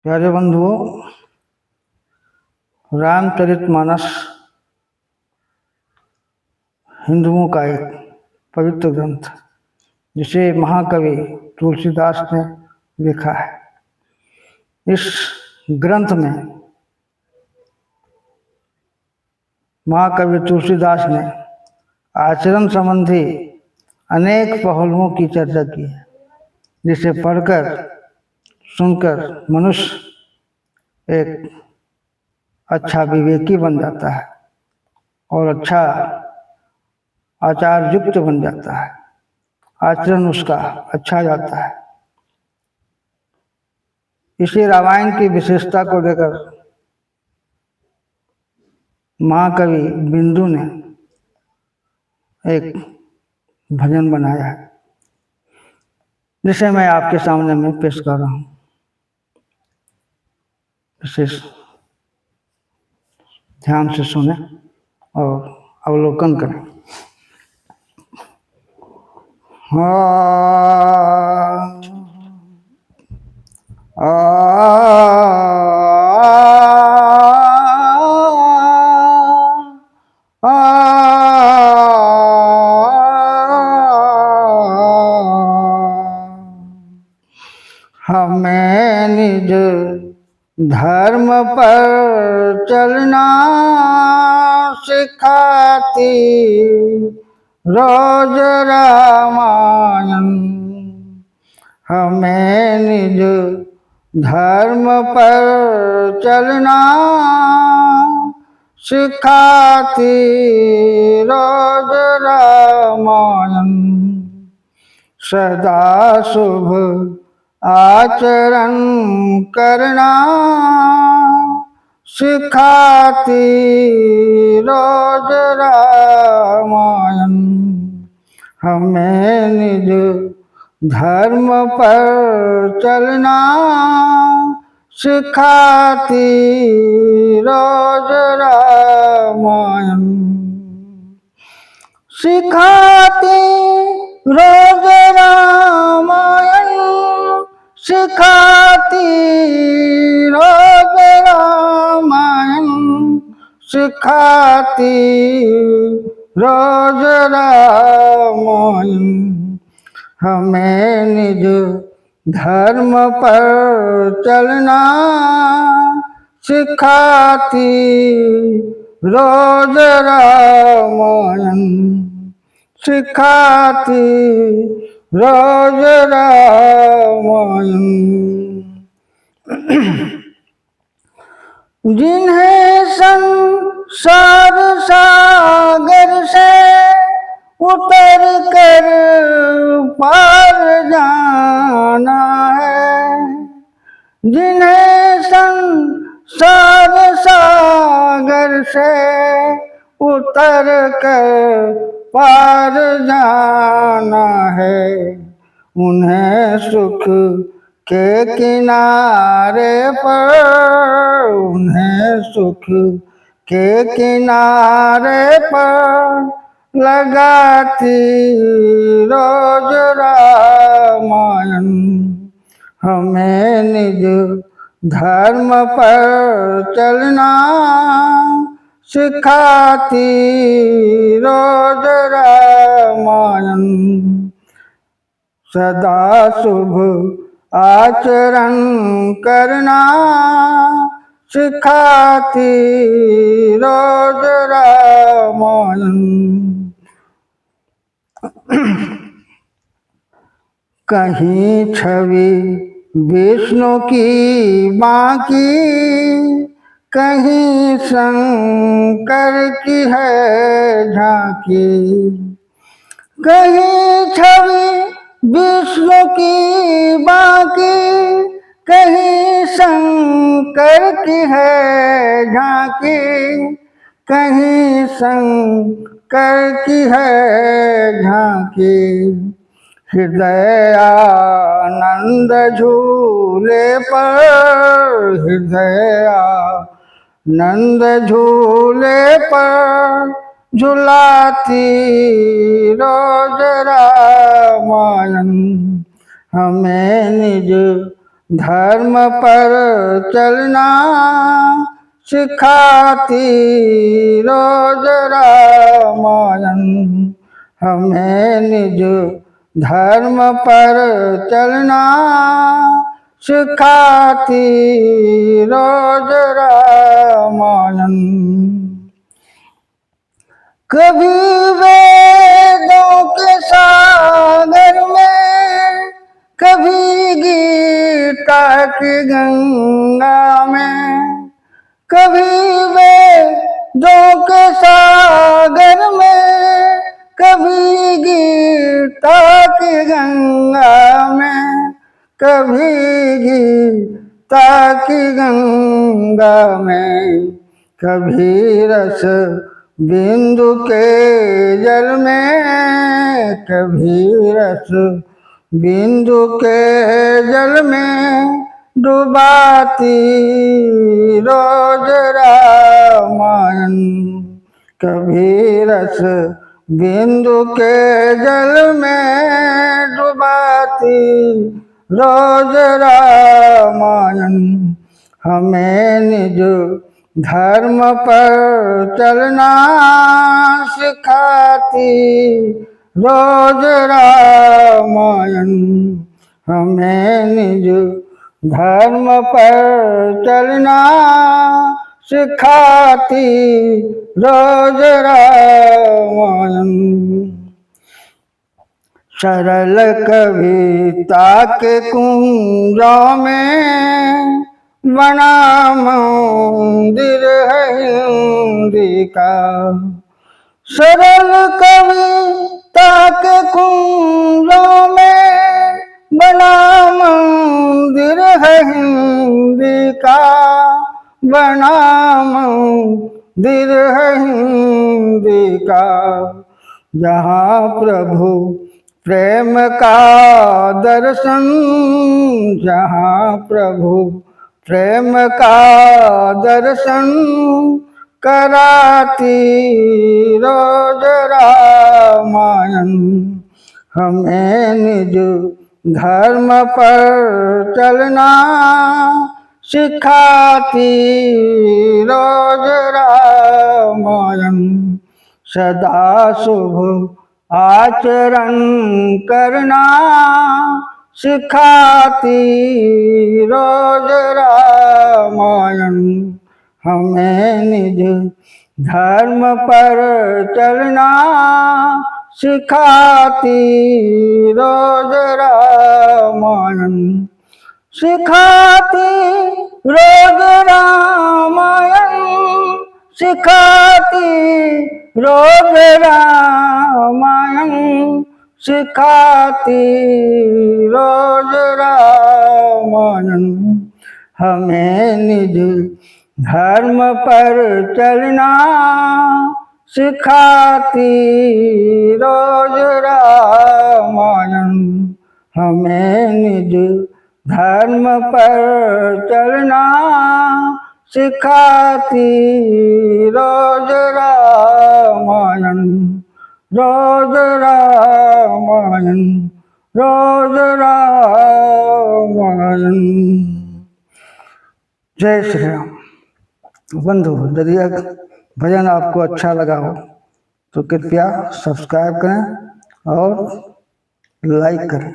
प्यारे बंधुओं, रामचरितमानस हिंदुओं का एक पवित्र ग्रंथ जिसे महाकवि तुलसीदास ने लिखा है। इस ग्रंथ में महाकवि तुलसीदास ने आचरण संबंधी अनेक पहलुओं की चर्चा की है, जिसे पढ़कर सुनकर मनुष्य एक अच्छा विवेकी बन जाता है और अच्छा आचार युक्त बन जाता है। आचरण उसका अच्छा जाता है। इसी रामायण की विशेषता को लेकर महाकवि बिंदु ने एक भजन बनाया है, जिसे मैं आपके सामने में पेश कर रहा हूँ। विशेष ध्यान से सुने और अवलोकन करें। हमें निज धर्म पर चलना सिखाती रोज रामायण। हमें निज धर्म पर चलना सिखाती रोज रामायण। सदा शुभ आचरण करना सिखाती रोज रामायण। हमें निज धर्म पर चलना सिखाती रोज रामायण। सिखाती रोज रामायण, सिखाती रोज रामायण, सिखाती रोज रामायण। हमें निज धर्म पर चलना सिखाती रोज रामायण, सिखाती रोज रामायण। जिन्हें संसार सागर से उतर कर पार जाना है, जिन्हें संसार सागर से उतर कर पार जाना है, उन्हें सुख के किनारे पर, उन्हें सुख के किनारे पर लगाती रोज रामायण। हमें निज धर्म पर चलना सिखाती रोज रामायण। सदा शुभ आचरण करना सिखाती रोज रामायण। कहीं छवि विष्णु की बाकी, कहीं शंकर की है झांकी। कहीं छवि विष्णु की बाकी, कहीं शंकर की है झांकी, कहीं शंकर की है झांकी। हृदय आनंद झूले पर, हृदय आनंद झूले पर झुलाती रोज रामायण। हमें निज धर्म पर चलना सिखाती रोज रामायण। हमें निज धर्म पर चलना सिखाती रोज रामायण। कभी वेदों के सागर में, कभी गीता की गंगा में, कभी वेदों के सागर में, कभी गीता की गंगा में, कभी गीता की गंगा में, कभी रस बिंदु के जल में, कभी रस बिंदु के जल में डुबाती रोज रामायण। कभी रस बिंदु के जल में डुबाती रोज रामायण। हमें निज धर्म पर चलना सिखाती रोज रामायण। हमें निज धर्म पर चलना सिखाती रोज रामायण। सरल कविता के कुंजों में बना मंदिर है हिंदी का। सरल कविता के कुंजों में बना मंदिर है हिंदी का, बना मंदिर है हिंदी का। जहाँ प्रभु प्रेम का दर्शन, जहाँ प्रभु प्रेम का दर्शन कराती रोज रामायण। हमें निज धर्म पर चलना सिखाती रोज रामायण। सदा शुभ आचरण करना सिखाती रोज रामायण। हमें निज धर्म पर चलना सिखाती रोज रामायण। सिखाती रोज रामायण, सिखाती रोज रामायण, सिखाती रोज रामायण। हमें निज धर्म पर चलना सिखाती रोज रामायण। हमें निज धर्म पर चलना सिखाती रोज रामायण। रोज रामायण, रोज रामायण। जय श्री राम। बंधु, यदि यह भजन आपको अच्छा लगा हो तो कृपया सब्सक्राइब करें और लाइक करें।